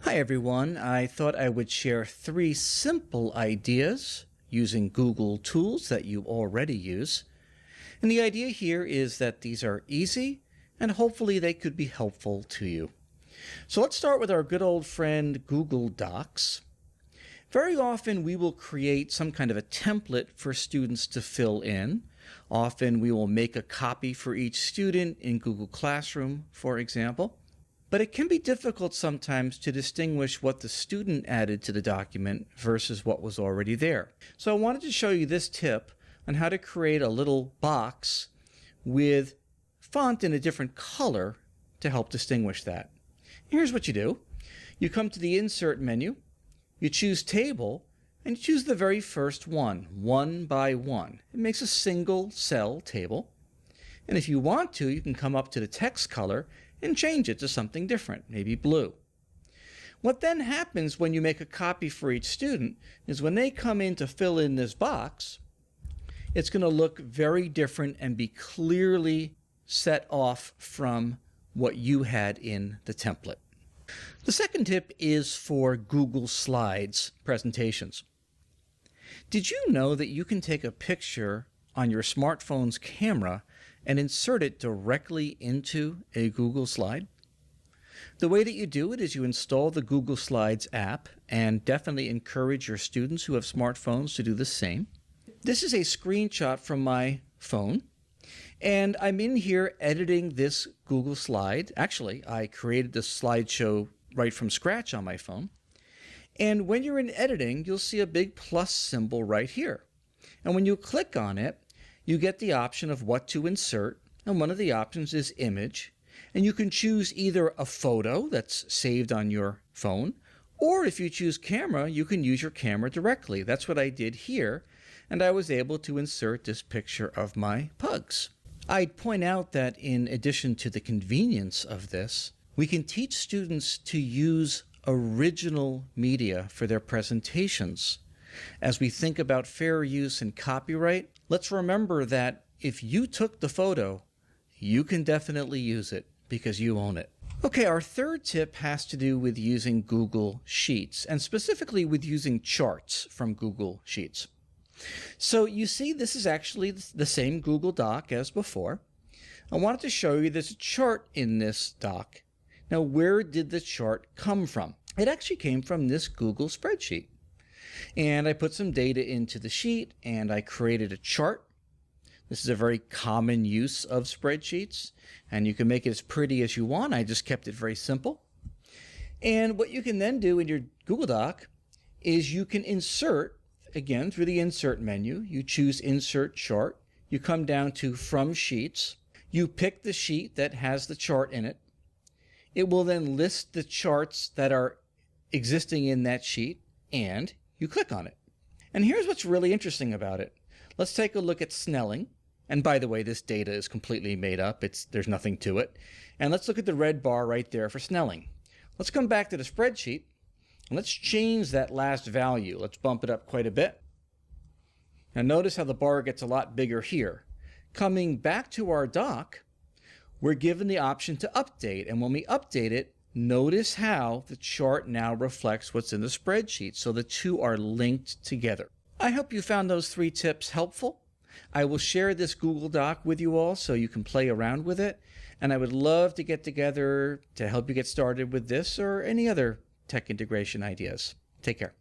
Hi everyone, I thought I would share 3 simple ideas using Google tools that you already use. And the idea here is that these are easy and hopefully they could be helpful to you. So let's start with our good old friend Google Docs. Very often we will create some kind of a template for students to fill in. Often we will make a copy for each student in Google Classroom, for example. But it can be difficult sometimes to distinguish what the student added to the document versus what was already there. So I wanted to show you this tip on how to create a little box with font in a different color to help distinguish that. Here's what you do. You come to the Insert menu, you choose Table, and you choose the very first one by one. It makes a single cell table. And if you want to, you can come up to the text color and change it to something different, maybe blue. What then happens when you make a copy for each student is when they come in to fill in this box, it's going to look very different and be clearly set off from what you had in the template. The second tip is for Google Slides presentations. Did you know that you can take a picture on your smartphone's camera and insert it directly into a Google slide? The way that you do it is you install the Google Slides app, and definitely encourage your students who have smartphones to do the same. This is a screenshot from my phone, and I'm in here editing this Google slide. Actually, I created this slideshow right from scratch on my phone. And when you're in editing, you'll see a big plus symbol right here. And when you click on it, you get the option of what to insert, and one of the options is image. And you can choose either a photo that's saved on your phone, or if you choose camera, you can use your camera directly. That's what I did here, and I was able to insert this picture of my pugs. I'd point out that in addition to the convenience of this, we can teach students to use original media for their presentations. As we think about fair use and copyright, let's remember that if you took the photo, you can definitely use it because you own it. Okay, our third tip has to do with using Google Sheets, and specifically with using charts from Google Sheets. So you see, this is actually the same Google Doc as before. I wanted to show you there's a chart in this doc. Now, where did the chart come from? It actually came from this Google spreadsheet. And I put some data into the sheet and I created a chart. This is a very common use of spreadsheets, and you can make it as pretty as you want. I just kept it very simple. And what you can then do in your Google Doc is you can insert, again, through the Insert menu. You choose Insert Chart. You come down to From Sheets. You pick the sheet that has the chart in it. It will then list the charts that are existing in that sheet, and you click on it. And here's what's really interesting about it. Let's take a look at Snelling. And by the way, this data is completely made up. There's nothing to it. And let's look at the red bar right there for Snelling. Let's come back to the spreadsheet and let's change that last value. Let's bump it up quite a bit. Now notice how the bar gets a lot bigger here. Coming back to our doc, we're given the option to update. And when we update it, notice how the chart now reflects what's in the spreadsheet. So the two are linked together. I hope you found those 3 tips helpful. I will share this Google Doc with you all so you can play around with it. And I would love to get together to help you get started with this or any other tech integration ideas. Take care.